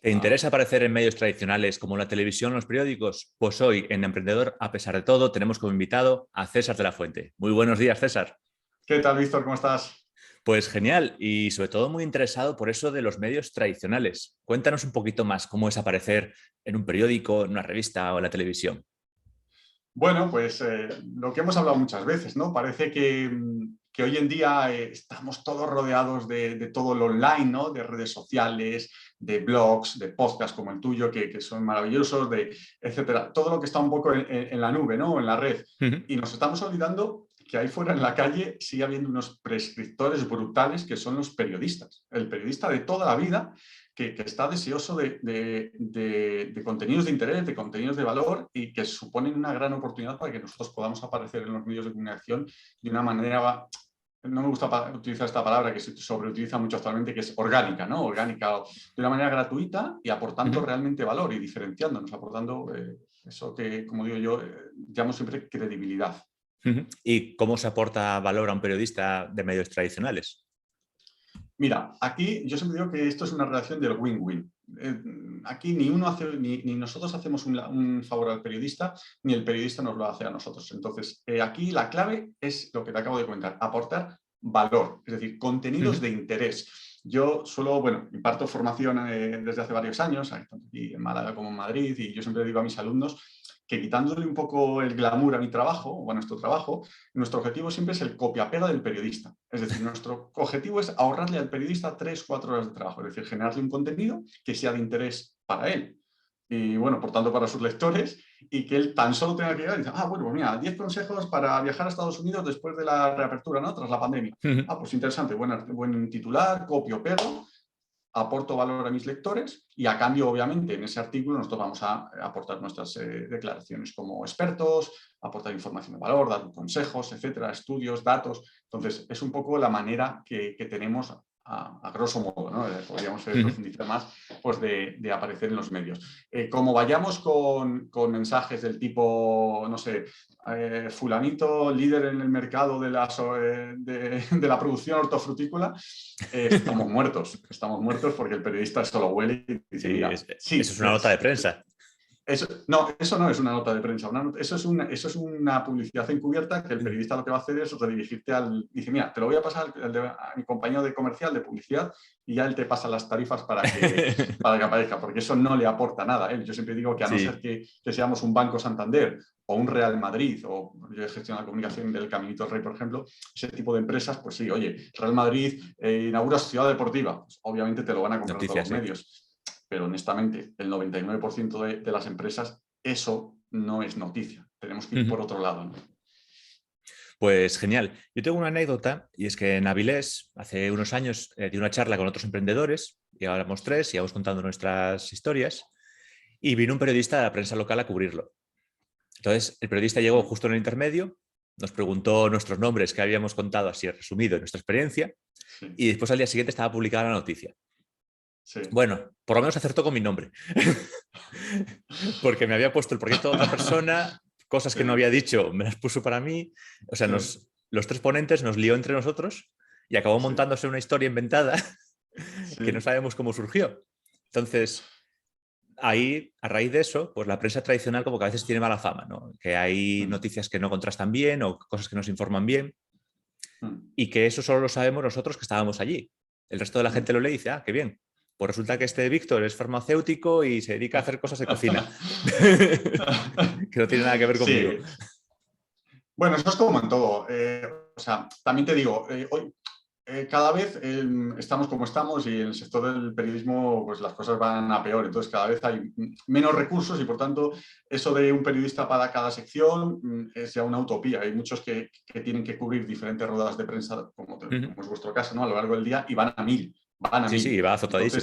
¿Te interesa aparecer en medios tradicionales como la televisión o los periódicos? Pues hoy en Emprendedor, a pesar de todo, tenemos como invitado a César de la Fuente. Muy buenos días, César. ¿Qué tal, Víctor? ¿Cómo estás? Pues genial y sobre todo muy interesado por eso de los medios tradicionales. Cuéntanos un poquito más cómo es aparecer en un periódico, en una revista o en la televisión. Bueno, pues lo que hemos hablado muchas veces, ¿no? Parece que hoy en día estamos todos rodeados de todo lo online, ¿no? De redes sociales, de blogs, de podcasts como el tuyo, que son maravillosos, etcétera. Todo lo que está un poco en la nube, ¿no? En la red. Ujú. Y nos estamos olvidando que ahí fuera en la calle sigue habiendo unos prescriptores brutales que son los periodistas. El periodista de toda la vida que está deseoso de contenidos de interés, de contenidos de valor y que suponen una gran oportunidad para que nosotros podamos aparecer en los medios de comunicación de una manera, no me gusta utilizar esta palabra que se sobreutiliza mucho actualmente, que es orgánica, ¿no? Orgánica, de una manera gratuita y aportando Ujú. realmente valor y diferenciándonos, aportando eso que, como digo yo, llamo siempre credibilidad. Ujú. ¿Y cómo se aporta valor a un periodista de medios tradicionales? Mira, aquí yo siempre digo que esto es una relación del win-win. Aquí ni uno hace, ni nosotros hacemos un favor al periodista, ni el periodista nos lo hace a nosotros. Entonces, aquí la clave es lo que te acabo de comentar, aportar valor, es decir, contenidos Ujú. de interés. Yo suelo, bueno, imparto formación desde hace varios años, tanto aquí en Málaga como en Madrid, y yo siempre digo a mis alumnos que quitándole un poco el glamour a mi trabajo o a nuestro trabajo, nuestro objetivo siempre es el copia-pega del periodista. Es decir, nuestro objetivo es ahorrarle al periodista 3 o 4 horas de trabajo, es decir, generarle un contenido que sea de interés para él. Y bueno, por tanto, para sus lectores, y que él tan solo tenga que llegar y decir, bueno, pues mira, 10 consejos para viajar a Estados Unidos después de la reapertura, ¿no? Tras la pandemia. Ujú. Pues interesante, buen titular, copio, pego, aporto valor a mis lectores y a cambio, obviamente, en ese artículo nosotros vamos a aportar nuestras declaraciones como expertos, aportar información de valor, dar consejos, etcétera, estudios, datos. Entonces, es un poco la manera que tenemos a grosso modo, ¿no? Podríamos Ujú. profundizar más, pues de aparecer en los medios. Como vayamos con mensajes del tipo, no sé, fulanito, líder en el mercado de la producción hortofrutícola, estamos muertos porque el periodista solo huele y dice, Sí, mira, eso sí, es una nota de prensa. eso no es una nota de prensa, eso es una publicidad encubierta que el Ujú. pperiodista lo que va a hacer es redirigirte dice, mira, te lo voy a pasar a mi compañero de comercial de publicidad y ya él te pasa las tarifas para que aparezca, porque eso no le aporta nada. Yo siempre digo que a no ser Sí. que seamos un Banco Santander o un Real Madrid, o yo he gestionado la comunicación del Caminito del Rey, por ejemplo, ese tipo de empresas, pues sí, oye, Real Madrid inaugura ciudad deportiva, pues obviamente te lo van a comprar todos Noticias, los sí. medios. Pero honestamente, el 99% de las empresas, eso no es noticia. Tenemos que ir Ujú. por otro lado, ¿no? Pues genial. Yo tengo una anécdota y es que en Avilés, hace unos años, di una charla con otros emprendedores y ahora éramos tres y íbamos contando nuestras historias y vino un periodista de la prensa local a cubrirlo. Entonces, el periodista llegó Sí, justo en el intermedio, nos preguntó nuestros nombres que habíamos contado así resumido en nuestra experiencia sí, y después al día siguiente estaba publicada la noticia. sí. Bueno, por lo menos acertó con mi nombre, porque me había puesto el proyecto de otra persona, cosas que no había dicho me las puso para mí, o sea, Sí, los tres ponentes nos lió entre nosotros y acabó sí, montándose una historia inventada que no sí. sabemos cómo surgió. Entonces, ahí, a raíz de eso, pues la prensa tradicional como que a veces tiene mala fama, ¿no? Que hay Mm, noticias que no contrastan bien o cosas que nos informan bien mm, y que eso solo lo sabemos nosotros que estábamos allí. El resto de la gente mm. lo lee y dice, qué bien. Pues resulta que este Víctor es farmacéutico y se dedica a hacer cosas de cocina, que no tiene nada que ver conmigo. Sí, bueno, eso es como en todo. O sea, también te digo, hoy cada vez estamos como estamos y en el sector del periodismo pues las cosas van a peor, entonces cada vez hay menos recursos y por tanto eso de un periodista para cada sección es ya una utopía. Hay muchos que tienen que cubrir diferentes ruedas de prensa, como es vuestro caso, ¿no? A lo largo del día y van a mil, van a Sí, mil. sí, va azotadísimo.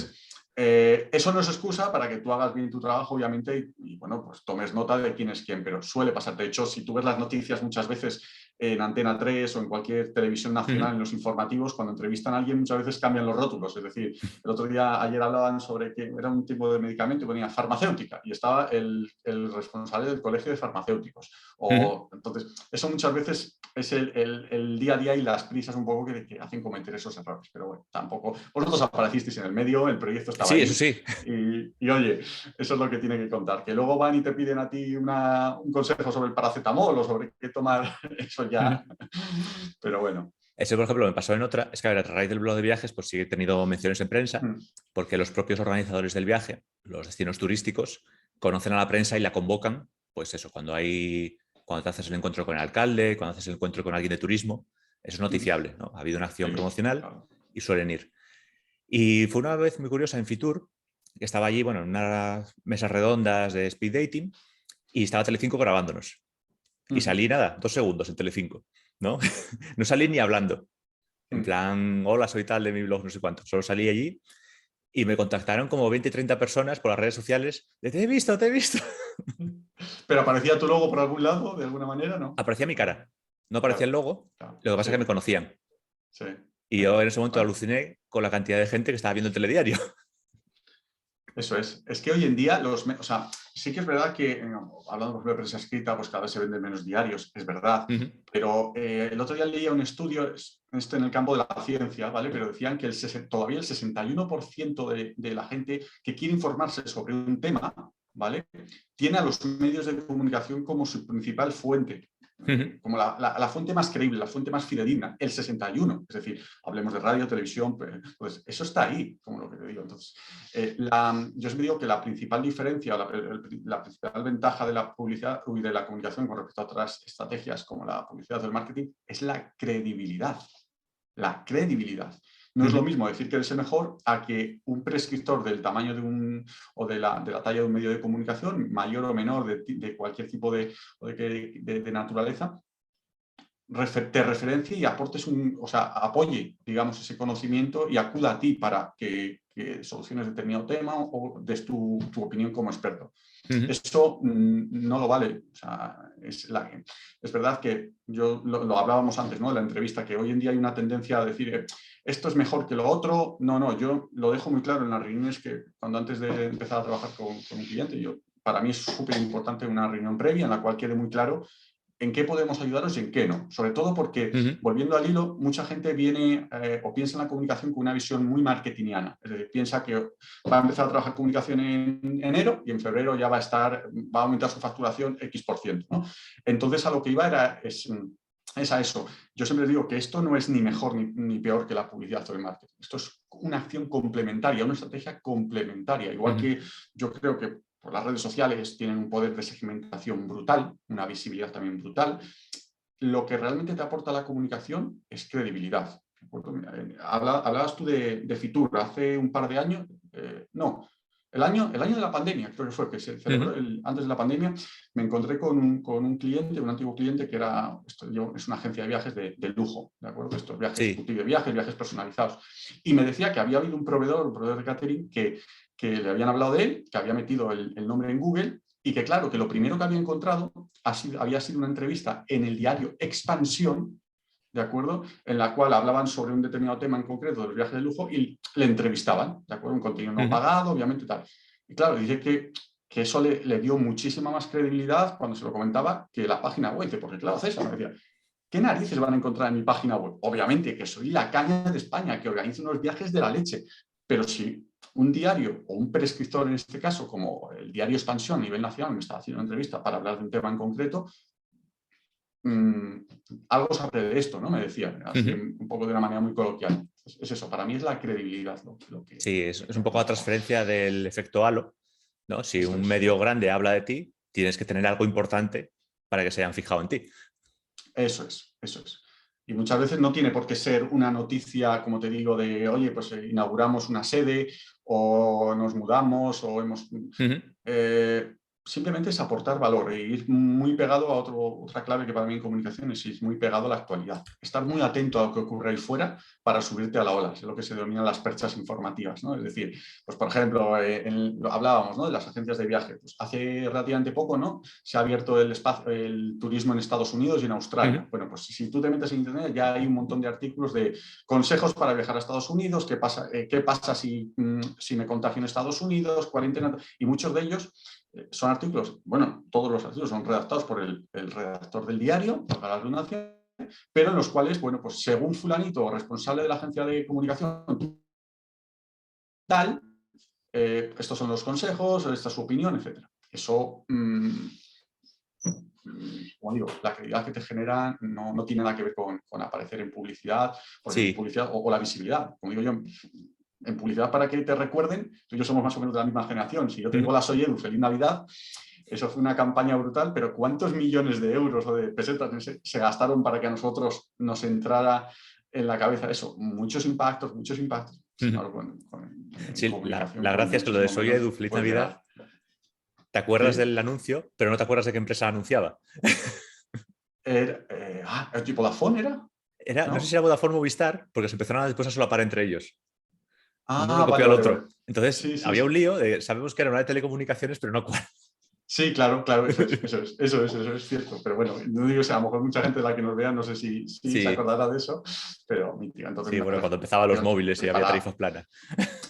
Entonces, eso no es excusa para que tú hagas bien tu trabajo, obviamente, y, bueno, pues tomes nota de quién es quién, pero suele pasar. De hecho, si tú ves las noticias muchas veces en Antena 3 o en cualquier televisión nacional, en los informativos, cuando entrevistan a alguien muchas veces cambian los rótulos. Es decir, ayer hablaban sobre que era un tipo de medicamento y ponía farmacéutica y estaba el responsable del colegio de farmacéuticos. Entonces, eso muchas veces es el día a día y las prisas un poco que hacen cometer esos errores. Pero bueno, tampoco. Vosotros aparecisteis en el medio, el proyecto estaba Sí, ahí. eso sí. Y oye, eso es lo que tiene que contar. Que luego van y te piden a ti un consejo sobre el paracetamol o sobre qué tomar, eso ya. Pero bueno. Ese, por ejemplo, me pasó en otra. Es que, a ver, a raíz del blog de viajes, pues sí he tenido menciones en prensa, porque los propios organizadores del viaje, los destinos turísticos, conocen a la prensa y la convocan, pues eso, cuando te haces el encuentro con el alcalde, cuando haces el encuentro con alguien de turismo, eso es noticiable, ¿no? Ha habido una acción promocional, claro. Y suelen ir. Y fue una vez muy curiosa en Fitur, que estaba allí, bueno, en unas mesas redondas de speed dating, y estaba Telecinco grabándonos. Y salí, nada, 2 segundos en Telecinco, ¿no? No salí ni hablando. En plan, hola, soy tal de mi blog, no sé cuánto. Solo salí allí y me contactaron como 20, 30 personas por las redes sociales de te he visto, te he visto. ¿Pero aparecía tu logo por algún lado, de alguna manera, no? Aparecía mi cara, no aparecía el logo, lo que pasa es que me conocían. Sí. Y yo en ese momento aluciné con la cantidad de gente que estaba viendo el telediario. Eso es. Es que hoy en día, o sea, sí que es verdad que, hablando por ejemplo de prensa escrita, pues cada vez se venden menos diarios, es verdad. Pero el otro día leía un estudio, en el campo de la ciencia, ¿vale? Pero decían que todavía el 61% de la gente que quiere informarse sobre un tema, ¿vale? Tiene a los medios de comunicación como su principal fuente. Como la fuente más creíble, la fuente más fidedigna, el 61. Es decir, hablemos de radio, televisión, pues eso está ahí, como lo que te digo. Entonces, yo siempre digo que la principal diferencia, la principal ventaja de la publicidad y de la comunicación con respecto a otras estrategias como la publicidad o el marketing es la credibilidad. La credibilidad. No es lo mismo decir que eres el mejor a que un prescriptor del tamaño o de la talla de un medio de comunicación, mayor o menor, de cualquier tipo de naturaleza, te referencie y aportes apoye, digamos, ese conocimiento y acuda a ti para que soluciones determinado tema o des tu opinión como experto. Eso no lo vale. O sea, es verdad que lo hablábamos antes, ¿no? De la entrevista, que hoy en día hay una tendencia a decir esto es mejor que lo otro. No, yo lo dejo muy claro en las reuniones que cuando antes de empezar a trabajar con un cliente, para mí es súper importante una reunión previa en la cual quede muy claro en qué podemos ayudaros y en qué no. Sobre todo porque, volviendo al hilo, mucha gente viene o piensa en la comunicación con una visión muy marketingiana. Es decir, piensa que va a empezar a trabajar comunicación en enero y en febrero ya va a aumentar su facturación X%, ¿no? Entonces, a lo que iba es a eso. Yo siempre digo que esto no es ni mejor ni peor que la publicidad o el marketing. Esto es una acción complementaria, una estrategia complementaria. Igual que yo creo que por las redes sociales tienen un poder de segmentación brutal, una visibilidad también brutal. Lo que realmente te aporta la comunicación es credibilidad. Hablabas tú de Fitur hace un par de años. No, el año de la pandemia, creo que fue, que se celebró antes de la pandemia. Me encontré con un cliente, un antiguo cliente que es una agencia de viajes de lujo, ¿de acuerdo? Estos viajes, de viajes personalizados. Y me decía que había habido un proveedor de catering que le habían hablado de él, que había metido el nombre en Google y que, claro, que lo primero que había encontrado había sido una entrevista en el diario Expansión, ¿de acuerdo? En la cual hablaban sobre un determinado tema en concreto del viaje de lujo y le entrevistaban, ¿de acuerdo? Un contenido no pagado, obviamente, tal. Y claro, dice que eso le dio muchísima más credibilidad cuando se lo comentaba que la página web, porque claro, César me decía, ¿qué narices van a encontrar en mi página web? Obviamente que soy la caña de España, que organizo unos viajes de la leche, pero si un diario o un prescriptor en este caso, como el diario Expansión a nivel nacional, me está haciendo una entrevista para hablar de un tema en concreto, algo sabré de esto, ¿no? Me decía, así un poco de una manera muy coloquial. Es eso, para mí es la credibilidad. Lo que, sí, es un poco la transferencia del efecto halo, ¿no? Si un medio grande habla de ti, tienes que tener algo importante para que se hayan fijado en ti. Eso es. Y muchas veces no tiene por qué ser una noticia, como te digo, de, oye, pues inauguramos una sede o nos mudamos o hemos... simplemente es aportar valor e ir muy pegado a otra clave que para mí en comunicación es ir muy pegado a la actualidad. Estar muy atento a lo que ocurre ahí fuera para subirte a la ola. Es lo que se denominan las perchas informativas, ¿no? Es decir, pues por ejemplo, hablábamos, ¿no?, de las agencias de viaje. Pues hace relativamente poco, ¿no?, se ha abierto el turismo en Estados Unidos y en Australia. Bueno, pues si tú te metes en internet ya hay un montón de artículos de consejos para viajar a Estados Unidos, qué pasa si me contagio en Estados Unidos, cuarentena, y muchos de ellos son artículos, bueno, todos los artículos son redactados por el redactor del diario, para la redundancia, pero en los cuales, bueno, pues según fulanito, responsable de la agencia de comunicación tal, estos son los consejos, esta es su opinión, etc. Eso, como digo, la credibilidad que te genera no tiene nada que ver con aparecer en publicidad, porque en Sí. publicidad, o la visibilidad, como digo yo, en publicidad para que te recuerden, tú y yo somos más o menos de la misma generación. Si yo te digo la Soy Edu, feliz Navidad, eso fue una campaña brutal, pero ¿cuántos millones de euros o de pesetas se gastaron para que a nosotros nos entrara en la cabeza eso? Muchos impactos, muchos impactos. Sin embargo, en Sí, comunicación la con gracia es que lo de muchísimo Soy menos Edu, feliz puedes Navidad, llegar. te acuerdas ¿Sí? del anuncio, pero no te acuerdas de qué empresa anunciaba. ¿El tipo Vodafone era? No sé si ¿No? era Vodafone o Movistar, porque se empezaron a después a solapar entre ellos. Uno lo Ah, copió vale, al vale, vale. otro. Entonces, Sí, sí, había un sí. lío de, sabemos que era una de telecomunicaciones, pero no cuál. Sí, claro, claro, eso es cierto. Pero bueno, no digo, o sea, a lo mejor mucha gente de la que nos vea, no sé si se Sí, acordará de eso, pero mítica. Entonces sí, me bueno, cuando empezaban los refiero móviles que y había tarifas planas.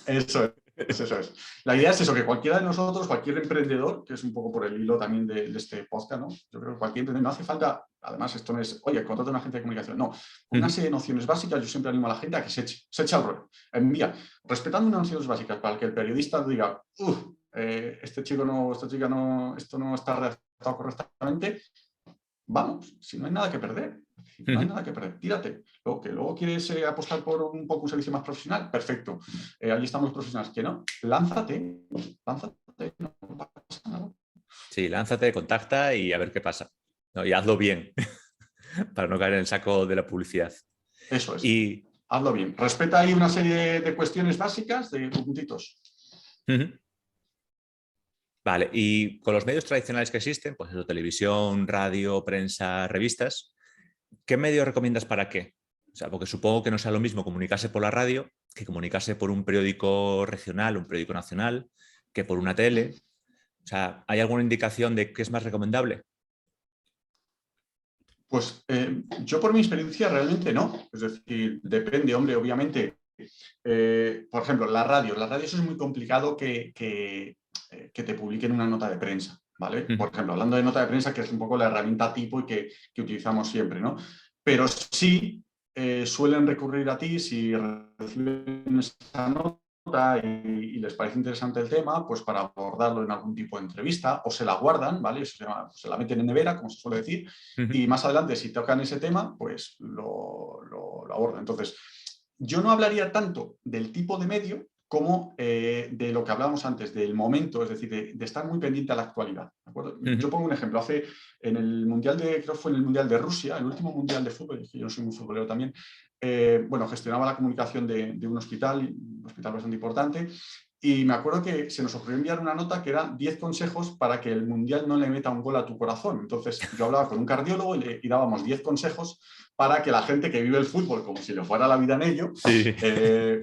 eso eso es. La idea es eso, que cualquiera de nosotros, cualquier emprendedor, que es un poco por el hilo también de este podcast, ¿no? Yo creo que cualquier emprendedor, no hace falta, además esto no es, oye, contrata una agencia de comunicación, no. Una serie de nociones básicas, yo siempre animo a la gente a que se eche al rollo. Envía, respetando unas nociones básicas para que el periodista diga, este chico no, esta chica no, esto no está redactado correctamente, vamos, si no hay nada que perder. No hay nada que perder, tírate. Luego quieres apostar por un poco un servicio más profesional, perfecto. Ahí estamos los profesionales. Que no, lánzate, no pasa nada. Sí, lánzate, contacta y a ver qué pasa. ¿No? Y hazlo bien, para no caer en el saco de la publicidad. Eso es, Y hazlo bien. Respeta ahí una serie de cuestiones básicas, de puntitos. vale, y con los medios tradicionales que existen, pues eso, televisión, radio, prensa, revistas, ¿qué medios recomiendas para qué? O sea, porque supongo que no sea lo mismo comunicarse por la radio que comunicarse por un periódico regional, un periódico nacional, que por una tele. O sea, ¿hay alguna indicación de qué es más recomendable? Pues yo por mi experiencia realmente no. Es decir, depende, hombre, obviamente. Por ejemplo, la radio eso es muy complicado que te publiquen una nota de prensa, ¿vale? Por ejemplo, hablando de nota de prensa, que es un poco la herramienta tipo y que utilizamos siempre, ¿no? Pero sí suelen recurrir a ti si reciben esa nota y les parece interesante el tema, pues para abordarlo en algún tipo de entrevista, o se la guardan, ¿vale? Eso se la meten en nevera, como se suele decir, y más adelante, si tocan ese tema, pues lo abordan. Entonces, yo no hablaría tanto del tipo de medio como de lo que hablábamos antes, del momento, es decir, de estar muy pendiente a la actualidad. ¿De acuerdo? Yo pongo un ejemplo. En el Mundial creo que fue en el Mundial de Rusia, el último Mundial de fútbol, yo no soy muy futbolero también, bueno, gestionaba la comunicación de un hospital bastante importante, y me acuerdo que se nos ocurrió enviar una nota que era 10 consejos para que el Mundial no le meta un gol a tu corazón. Entonces yo hablaba con un cardiólogo y dábamos 10 consejos para que la gente que vive el fútbol como si le fuera la vida en ello, Sí.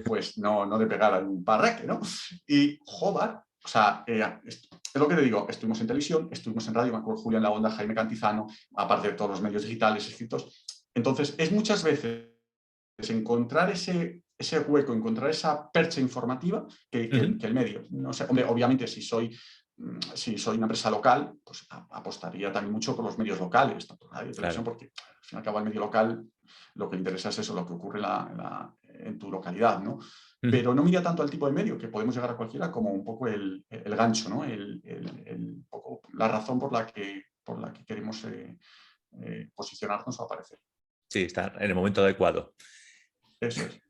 pues no le pegaran un parraque, ¿no? Y, joder, o sea, es lo que te digo, estuvimos en televisión, estuvimos en radio, me acuerdo Julián La Onda, Jaime Cantizano, aparte de todos los medios digitales escritos. Entonces, es muchas veces encontrar ese hueco, encontrar esa percha informativa que el medio. No sé, hombre, obviamente si soy una empresa local, pues apostaría también mucho por los medios locales, tanto radio y televisión, Claro. porque al fin y al cabo el medio local lo que interesa es eso, lo que ocurre en tu localidad, ¿no? Pero no mira tanto al tipo de medio, que podemos llegar a cualquiera, como un poco el gancho, ¿no? Poco, la razón por la que queremos posicionarnos o aparecer. Sí, está en el momento adecuado. Eso es.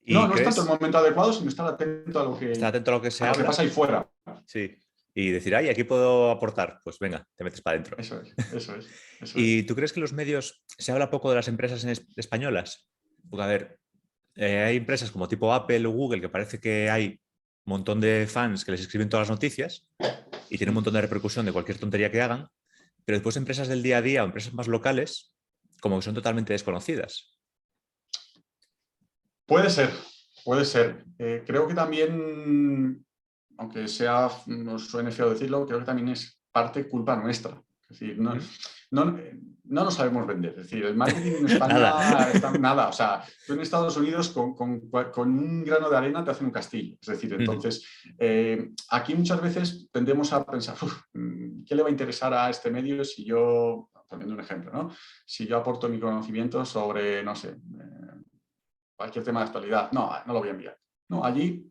¿Y No es tanto el crees? momento adecuado, sino estar atento Estar atento a lo que se habla. pasa ahí fuera. Sí. Y decir, ay, aquí puedo aportar. Pues venga, te metes para adentro. Eso es. ¿Y tú crees que los medios se habla poco de las empresas españolas? Porque, a ver, hay empresas como tipo Apple o Google que parece que hay un montón de fans que les escriben todas las noticias, y tiene un montón de repercusión de cualquier tontería que hagan, pero después empresas del día a día o empresas más locales como que son totalmente desconocidas. Puede ser, puede ser. Creo que también, aunque sea, nos suene feo decirlo, creo que también es parte culpa nuestra. Es decir, no nos sabemos vender. Es decir, el marketing en Nada. España está nada. O sea, tú en Estados Unidos con un grano de arena te hacen un castillo. Es decir, entonces, aquí muchas veces tendemos a pensar, ¿qué le va a interesar a este medio si yo, poniendo un ejemplo, ¿no? Si yo aporto mi conocimiento sobre, no sé, cualquier tema de actualidad, no lo voy a enviar. No, allí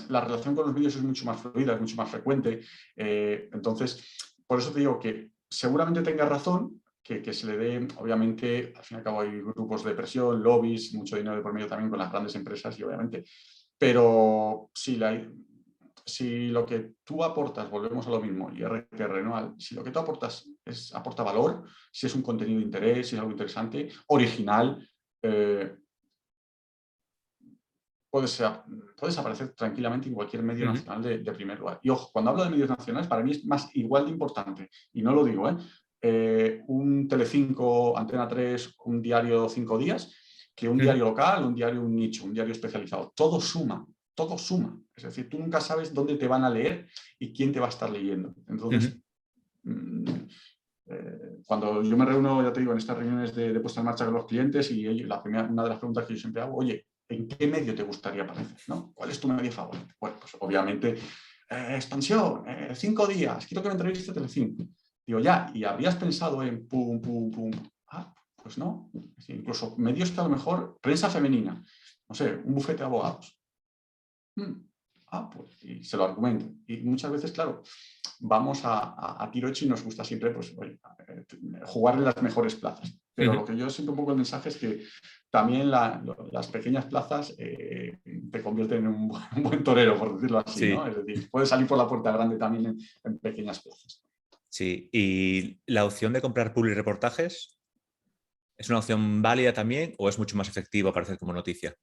la relación con los vídeos es mucho más fluida, es mucho más frecuente. Entonces, por eso te digo que seguramente tenga razón que se le dé, obviamente, al fin y al cabo hay grupos de presión, lobbies, mucho dinero de por medio también con las grandes empresas y obviamente, pero si lo que tú aportas, volvemos a lo mismo, y RTR, ¿no? Si lo que tú aportas aporta valor, si es un contenido de interés, si es algo interesante, original, puedes aparecer tranquilamente en cualquier medio nacional de primer lugar. Y ojo, cuando hablo de medios nacionales, para mí es más igual de importante, y no lo digo, un Telecinco, Antena 3, un diario 5 días, que un diario local, un diario, un nicho, un diario especializado. Todo suma, todo suma. Es decir, tú nunca sabes dónde te van a leer y quién te va a estar leyendo. Entonces, cuando yo me reúno, ya te digo, en estas reuniones de puesta en marcha con los clientes y una de las preguntas que yo siempre hago, oye, ¿en qué medio te gustaría aparecer? ¿No? ¿Cuál es tu medio favorito? Bueno, pues obviamente, expansión, 5 días, quiero que me entreviste Telecinco. Digo, ya, ¿y habrías pensado en pum, pum, pum? Ah, pues no. Incluso medios que a lo mejor, prensa femenina, no sé, un bufete de abogados. Pues, y se lo argumento. Y muchas veces, claro, vamos a tiro hecho y nos gusta siempre pues, oye, jugar en las mejores plazas. Pero lo que yo siento un poco el mensaje es que también las pequeñas plazas te convierten en un buen torero, por decirlo así, Sí, ¿no? Es decir, puedes salir por la puerta grande también en pequeñas plazas. sí. ¿Y la opción de comprar public reportajes es una opción válida también o es mucho más efectivo aparecer como noticia?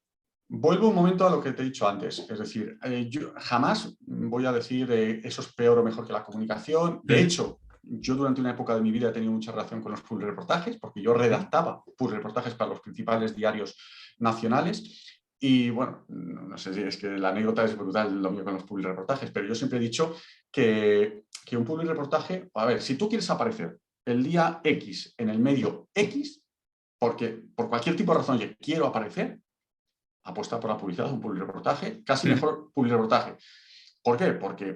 Vuelvo un momento a lo que te he dicho antes, es decir, yo jamás voy a decir eso es peor o mejor que la comunicación. De hecho, yo durante una época de mi vida he tenido mucha relación con los pull reportajes porque yo redactaba pull reportajes para los principales diarios nacionales y bueno, no sé si es que la anécdota es brutal lo mío con los pull reportajes, pero yo siempre he dicho que un pull reportaje, a ver, si tú quieres aparecer el día X en el medio X, porque por cualquier tipo de razón yo quiero aparecer, apuesta por la publicidad, un publireportaje, casi mejor publireportaje. ¿Por qué? Porque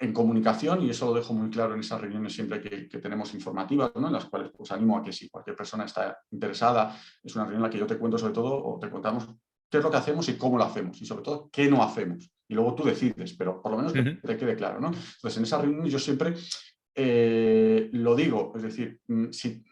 en comunicación, y eso lo dejo muy claro en esas reuniones siempre que tenemos informativas, ¿no? En las cuales pues animo a que si cualquier persona está interesada, es una reunión en la que yo te cuento sobre todo, o te contamos qué es lo que hacemos y cómo lo hacemos, y sobre todo qué no hacemos. Y luego tú decides, pero por lo menos que te quede claro, ¿no? Entonces, en esas reuniones yo siempre lo digo, es decir, si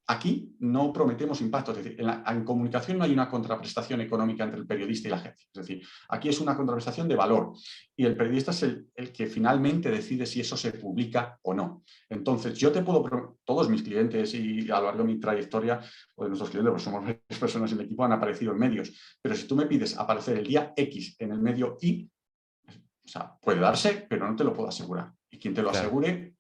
aquí no prometemos impacto, es decir, en comunicación no hay una contraprestación económica entre el periodista y la agencia. Es decir, aquí es una contraprestación de valor y el periodista es el que finalmente decide si eso se publica o no. Entonces, yo te puedo, todos mis clientes y a lo largo de mi trayectoria, o de nuestros clientes, pues somos varias personas en el equipo, han aparecido en medios, pero si tú me pides aparecer el día X en el medio Y, o sea, puede darse, pero no te lo puedo asegurar. Y quien te lo Claro. asegure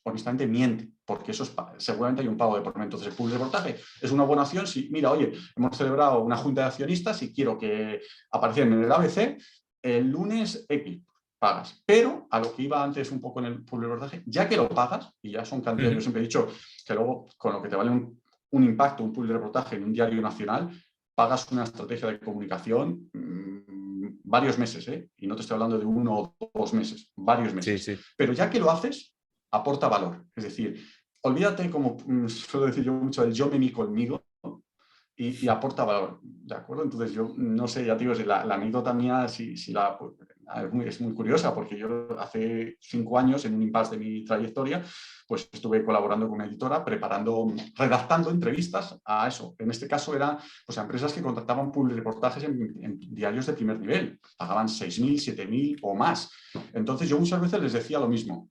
honestamente miente, porque eso es seguramente hay un pago de por medio. Entonces, el public reportaje es una buena opción si, mira, oye, hemos celebrado una junta de accionistas y quiero que aparecieran en el ABC el lunes X, pagas. Pero a lo que iba antes un poco en el public reportaje, ya que lo pagas, y ya son cantidades, yo siempre he dicho que luego con lo que te vale un impacto, un public reportaje en un diario nacional, pagas una estrategia de comunicación varios meses, y no te estoy hablando de 1 o 2 meses, varios Sí, meses. sí. Pero ya que lo haces, aporta valor. Es decir, olvídate, como suelo decir yo mucho, del yo me mi conmigo, ¿no? y aporta valor, ¿de acuerdo? Entonces yo no sé, ya te digo, si la anécdota mía es muy curiosa, porque yo hace 5 años, en un impasse de mi trayectoria, pues estuve colaborando con una editora, redactando entrevistas a eso. En este caso era pues, a empresas que contrataban reportajes en diarios de primer nivel, pagaban 6.000, 7.000 o más. Entonces yo muchas veces les decía lo mismo.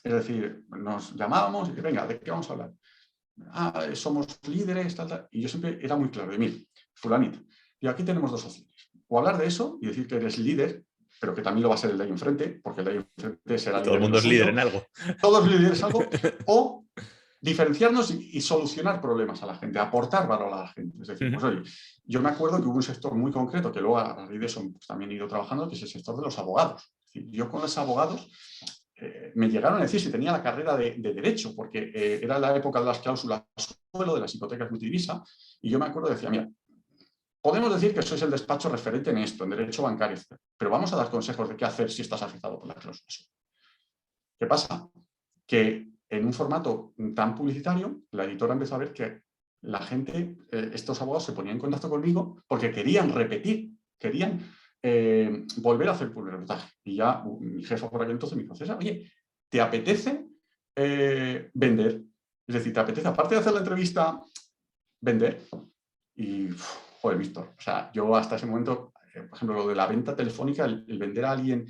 Es decir, nos llamábamos y venga, ¿de qué vamos a hablar? Somos líderes, tal, tal. Y yo siempre era muy claro de mí, fulanito. Y aquí tenemos 2 opciones. O hablar de eso y decir que eres líder pero que también lo va a ser el de ahí enfrente, porque el de ahí enfrente será Todo el líder en mundo lo es líder suyo. en algo. Todos líderes en algo. O diferenciarnos y solucionar problemas a la gente, aportar valor a la gente. Es decir, pues oye, yo me acuerdo que hubo un sector muy concreto que luego a raíz de eso pues, también he ido trabajando, que es el sector de los abogados. Es decir, yo con los abogados me llegaron a decir si tenía la carrera de Derecho, porque era la época de las cláusulas suelo, de las hipotecas multidivisa, y yo me acuerdo y decía, mira, podemos decir que sois el despacho referente en esto, en derecho bancario, pero vamos a dar consejos de qué hacer si estás afectado por la cláusula suelo. ¿Qué pasa? Que en un formato tan publicitario, la editora empezó a ver que la gente, estos abogados se ponían en contacto conmigo porque querían repetir, querían volver a hacer publirreportaje. Y ya mi jefa por aquel entonces me dijo, César, oye, ¿te apetece vender? Es decir, ¿te apetece, aparte de hacer la entrevista, vender? Y, joder, Víctor, o sea, yo hasta ese momento, por ejemplo, lo de la venta telefónica, el vender a alguien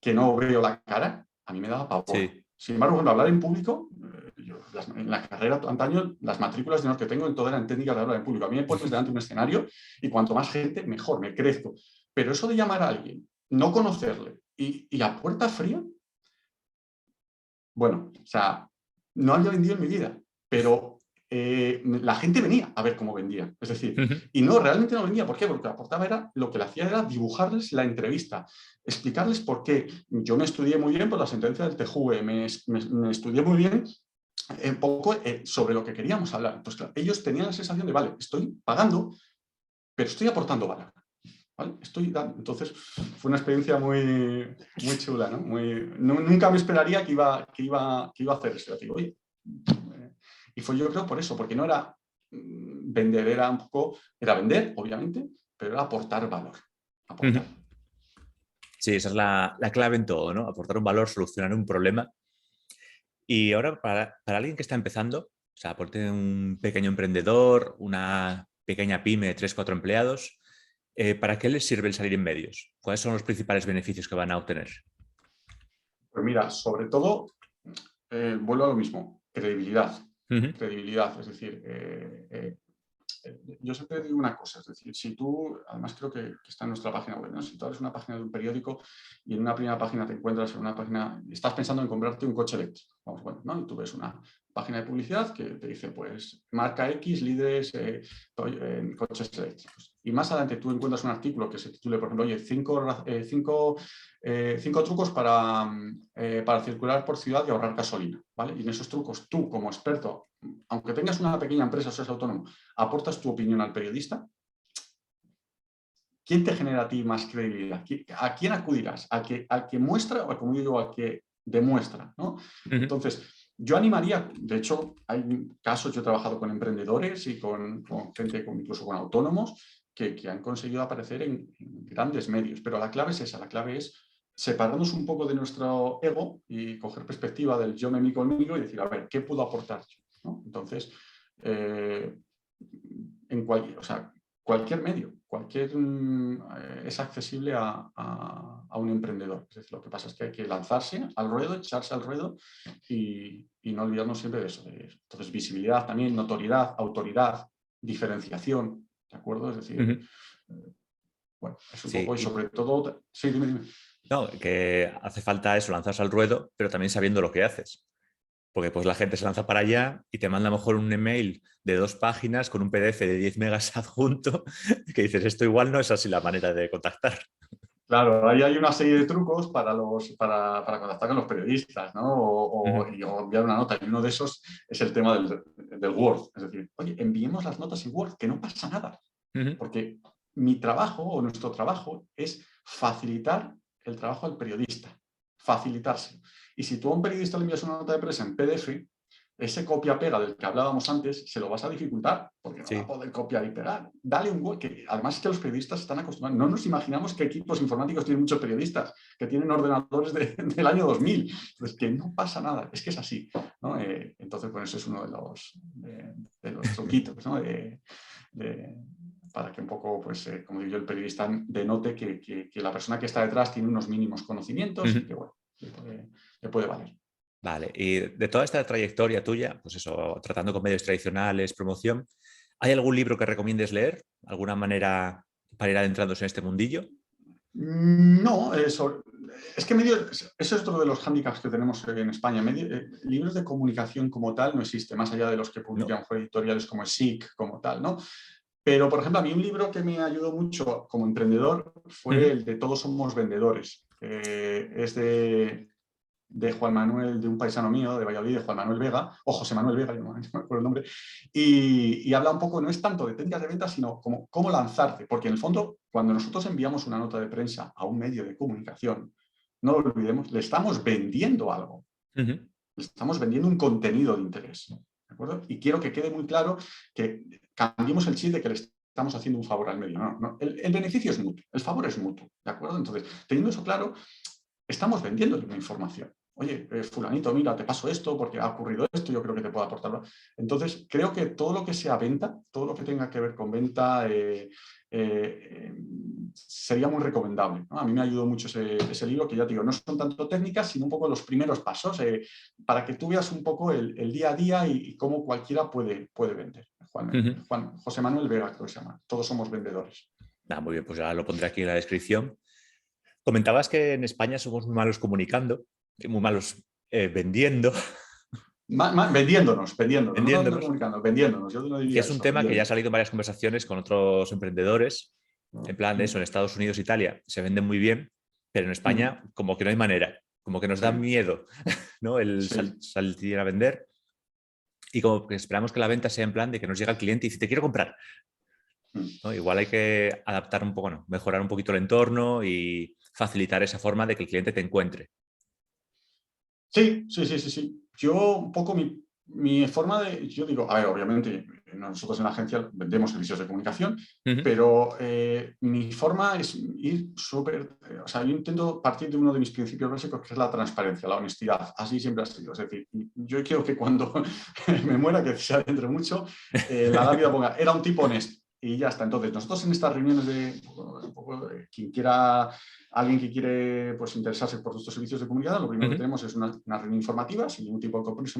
que no veo la cara, a mí me daba pavor. Sí. Sin embargo, cuando hablar en público, en la carrera antaño, las matrículas de honor que tengo en todo eran técnicas de hablar en público. A mí me pones delante de un escenario y cuanto más gente, mejor, me crezco. Pero eso de llamar a alguien, no conocerle y a puerta fría, bueno, o sea, no había vendido en mi vida, pero la gente venía a ver cómo vendía. Es decir, y no, realmente no venía. ¿Por qué? Porque lo que aportaba era, lo que le hacía era dibujarles la entrevista, explicarles por qué. Yo me estudié muy bien por la sentencia del TJUE, me estudié muy bien un poco sobre lo que queríamos hablar. Entonces, claro, ellos tenían la sensación de, vale, estoy pagando, pero estoy aportando valor. ¿Vale? Estoy dando. Entonces, fue una experiencia muy, muy chula, ¿no? Nunca me esperaría que iba a hacer eso. Digo, oye, y fue yo creo por eso, porque no era vender, era un poco, era vender, obviamente, pero era aportar valor. Aportar. Sí, esa es la clave en todo, ¿no? Aportar un valor, solucionar un problema. Y ahora, para alguien que está empezando, o sea, aporte un pequeño emprendedor, una pequeña pyme de 3-4 empleados, ¿para qué les sirve el salir en medios? ¿Cuáles son los principales beneficios que van a obtener? Pues mira, sobre todo, vuelvo a lo mismo, credibilidad. Credibilidad, es decir, yo siempre digo una cosa, es decir, si tú, además creo que está en nuestra página web, ¿no? Si tú abres una página de un periódico y en una primera página te encuentras en una página, estás pensando en comprarte un coche eléctrico, vamos, bueno, ¿no? Y tú ves una página de publicidad que te dice, pues, marca X, líderes en coches eléctricos. Y más adelante tú encuentras un artículo que se titule, por ejemplo, oye, cinco trucos para circular por ciudad y ahorrar gasolina, ¿vale? Y en esos trucos tú, como experto, aunque tengas una pequeña empresa o seas autónomo, aportas tu opinión al periodista, ¿quién te genera a ti más credibilidad? ¿A quién acudirás? ¿Al que muestra o, como digo, al que demuestra? ¿No? Entonces, yo animaría, de hecho, hay casos, yo he trabajado con emprendedores y con gente, incluso con autónomos, que han conseguido aparecer en grandes medios, pero la clave es esa, la clave es separarnos un poco de nuestro ego y coger perspectiva del yo, mí, conmigo y decir, a ver, ¿qué puedo aportar yo? ¿No? Entonces, cualquier medio, es accesible a un emprendedor. Es decir, lo que pasa es que hay que lanzarse al ruedo, echarse al ruedo y no olvidarnos siempre de eso. Entonces, visibilidad también, notoriedad, autoridad, diferenciación, ¿de acuerdo? Es decir, bueno, es un poco y sobre todo... Sí, dime. No, que hace falta eso, lanzarse al ruedo, pero también sabiendo lo que haces. Porque pues la gente se lanza para allá y te manda a lo mejor un email de 2 páginas con un PDF de 10 megas adjunto que dices, esto igual no es así la manera de contactar. Claro, ahí hay una serie de trucos para contactar con los periodistas, ¿no? O enviar una nota. Y uno de esos es el tema del Word. Es decir, oye, enviemos las notas en Word, que no pasa nada. Porque mi trabajo o nuestro trabajo es facilitar el trabajo al periodista. Facilitarse. Y si tú a un periodista le envías una nota de prensa en PDF, ese copia-pega del que hablábamos antes, se lo vas a dificultar, porque no va a poder copiar y pegar. Dale un Word, que además es que los periodistas están acostumbrados. No nos imaginamos que equipos informáticos tienen muchos periodistas, que tienen ordenadores del año 2000. Entonces, que no pasa nada, es que es así, ¿no? Entonces, pues eso es uno de los truquitos, ¿no? Para que un poco, pues, como digo yo, el periodista denote que la persona que está detrás tiene unos mínimos conocimientos y que, bueno, le puede valer. Vale, y de toda esta trayectoria tuya, pues eso, tratando con medios tradicionales, promoción, ¿hay algún libro que recomiendes leer? ¿Alguna manera para ir adentrándose en este mundillo? No, es que eso es otro de los hándicaps que tenemos en España. Libros de comunicación como tal no existe, más allá de los que No. publican editoriales como el SIC, como tal, ¿no? Pero, por ejemplo, a mí un libro que me ayudó mucho como emprendedor fue Ujú. el de Todos somos vendedores. Es de Juan Manuel, de un paisano mío, de Valladolid, de Juan Manuel Vega, o José Manuel Vega, yo no me acuerdo el nombre, y habla un poco, no es tanto de técnicas de venta, sino como cómo lanzarte, porque en el fondo, cuando nosotros enviamos una nota de prensa a un medio de comunicación, no lo olvidemos, le estamos vendiendo algo, Ujú. le estamos vendiendo un contenido de interés, ¿de acuerdo? Y quiero que quede muy claro que cambiemos el chip de que le estamos haciendo un favor al medio. No, no. El beneficio es mutuo, el favor es mutuo, ¿de acuerdo? Entonces, teniendo eso claro, estamos vendiéndole una información. Oye, fulanito, mira, te paso esto porque ha ocurrido esto, yo creo que te puedo aportar. Entonces, creo que todo lo que sea venta, todo lo que tenga que ver con venta, sería muy recomendable, ¿no? A mí me ayudó mucho ese libro, que ya te digo, no son tanto técnicas, sino un poco los primeros pasos, para que tú veas un poco el día a día y cómo cualquiera puede vender. Ujú. José Manuel Vega, creo que se llama. Todos somos vendedores. Muy bien, pues ahora lo pondré aquí en la descripción. Comentabas que en España somos muy malos comunicando, y muy malos vendiendo, Vendiéndonos, no tanto vendiéndonos, comunicando, vendiéndonos. Yo no que diría es un eso, tema que ya ha vendiendo. salido en varias conversaciones con otros emprendedores. En plan de eso, en Estados Unidos, Italia, se venden muy bien, pero en España como que no hay manera, como que nos da Sí, miedo, ¿no? El sí. salir a vender y como que esperamos que la venta sea en plan de que nos llega el cliente y dice, te quiero comprar, ¿no? Igual hay que adaptar un poco, ¿no? Mejorar un poquito el entorno y facilitar esa forma de que el cliente te encuentre. Sí, sí, sí, sí, sí. Yo un poco mi forma yo digo, a ver, obviamente nosotros en la agencia vendemos servicios de comunicación, Ujú. pero mi forma es ir súper, o sea, yo intento partir de uno de mis principios básicos, que es la transparencia, la honestidad. Así siempre ha sido. Es decir, yo quiero que cuando me muera, que sea dentro de mucho, la lápida ponga, era un tipo honesto. Y ya está. Entonces, nosotros en estas reuniones un poco quien quiera, alguien que quiere pues, interesarse por nuestros servicios de comunidad, lo primero que Ujú. tenemos es una reunión informativa, sin ningún tipo de compromiso,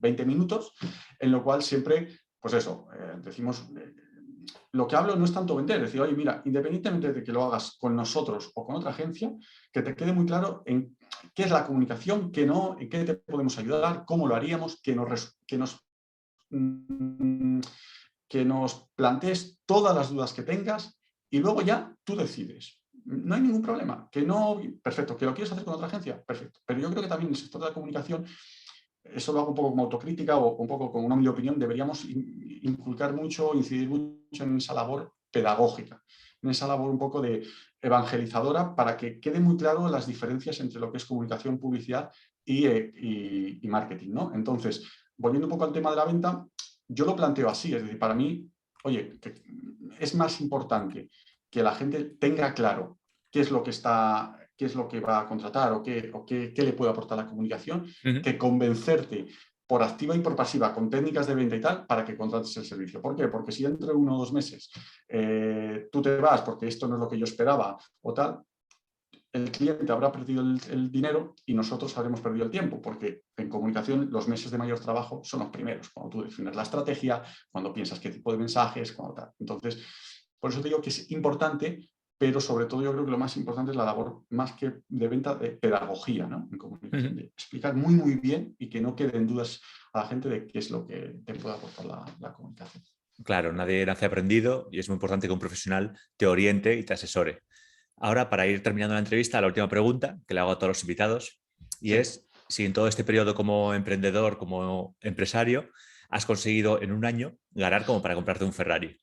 20 minutos, en lo cual siempre, pues eso, decimos, lo que hablo no es tanto vender, es decir, oye, mira, independientemente de que lo hagas con nosotros o con otra agencia, que te quede muy claro en qué es la comunicación, qué no, en qué te podemos ayudar, cómo lo haríamos, mm, que nos plantees todas las dudas que tengas y luego ya tú decides. No hay ningún problema. Que no, perfecto, que lo quieres hacer con otra agencia, perfecto. Pero yo creo que también en el sector de la comunicación, eso lo hago un poco como autocrítica o un poco como una humilde opinión, deberíamos inculcar mucho, incidir mucho en esa labor pedagógica, en esa labor un poco de evangelizadora para que quede muy claro las diferencias entre lo que es comunicación, publicidad y marketing, ¿no? Entonces, volviendo un poco al tema de la venta, yo lo planteo así, es decir, para mí, oye, es más importante que la gente tenga claro qué es lo que va a contratar o qué le puede aportar la comunicación, Ujú. que convencerte por activa y por pasiva con técnicas de venta y tal para que contrates el servicio. ¿Por qué? Porque si dentro de 1 o 2 meses tú te vas porque esto no es lo que yo esperaba o tal, el cliente habrá perdido el dinero y nosotros habremos perdido el tiempo, porque en comunicación los meses de mayor trabajo son los primeros, cuando tú defines la estrategia, cuando piensas qué tipo de mensajes, cuando tal. Entonces, por eso te digo que es importante, pero sobre todo yo creo que lo más importante es la labor, más que de venta, de pedagogía, ¿no? En comunicación, Ujú. de explicar muy, muy bien y que no queden dudas a la gente de qué es lo que te puede aportar la comunicación. Claro, nadie nace aprendido y es muy importante que un profesional te oriente y te asesore. Ahora, para ir terminando la entrevista, la última pregunta que le hago a todos los invitados y Sí. es si en todo este periodo como emprendedor, como empresario, has conseguido en un año ganar como para comprarte un Ferrari.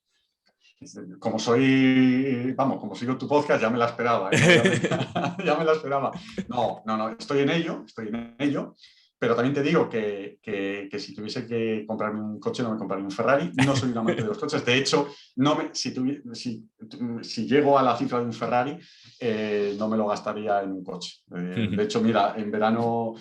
Como soy, vamos, como sigo tu podcast, ya me la esperaba, ¿eh? Obviamente, ya me la esperaba. No, no, no, estoy en ello, pero también te digo que si tuviese que comprarme un coche, no me compraría un Ferrari. No soy un amante de los coches. De hecho, si llego a la cifra de un Ferrari, no me lo gastaría en un coche. De hecho, mira, en verano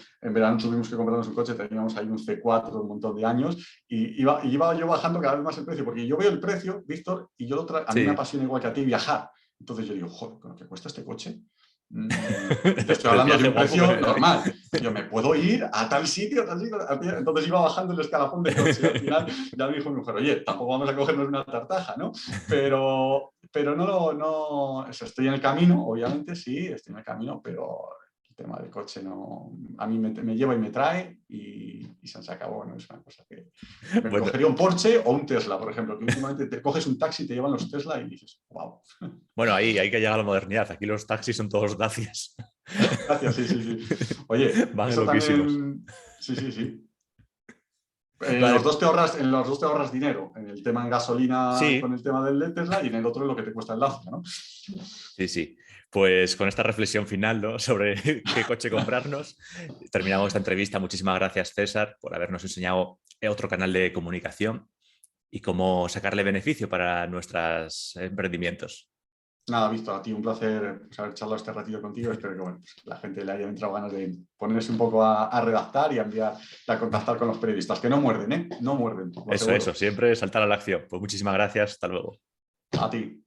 tuvimos que comprarnos un coche, teníamos ahí un C4 un montón de años y iba yo bajando cada vez más el precio, porque yo veo el precio, Víctor, y a mí me Sí. apasiona igual que a ti viajar. Entonces yo digo, joder, ¿con lo que cuesta este coche? Y te estoy Pero el hablando de viaje un guapo con precio el... normal. Yo me puedo ir a tal sitio, a tal sitio. Entonces iba bajando el escalafón de coche y al final ya me dijo mi mujer, oye, tampoco vamos a cogernos una tartaja, ¿no? pero o sea, estoy en el camino, obviamente, sí, estoy en el camino, pero el tema del coche no, a mí me lleva y me trae y se acabó, ¿no? Es una cosa que me Bueno, cogería un Porsche o un Tesla, por ejemplo, que últimamente te coges un taxi y te llevan los Tesla y dices, wow. bueno, ahí hay que llegar a la modernidad. Aquí los taxis son todos Dacias. Gracias, sí, sí, sí. Oye, Van eso loquísimos. también, sí, sí, sí. Vale, En los dos te ahorras dinero, en el tema en gasolina con sí, el tema del Tesla y en el otro en lo que te cuesta el Dacia, ¿no? sí, sí. Pues con esta reflexión final, ¿no? Sobre qué coche comprarnos, terminamos esta entrevista. Muchísimas gracias, César, por habernos enseñado otro canal de comunicación y cómo sacarle beneficio para nuestros emprendimientos. Nada, visto a ti, un placer pues, haber charlado este ratito contigo. Espero que bueno, pues, la gente le haya entrado ganas de ponerse un poco a redactar y a enviar, a contactar con los periodistas, que no muerden, ¿eh? No muerden, lo Eso, aseguro. siempre saltar a la acción. Pues muchísimas gracias, hasta luego. A ti.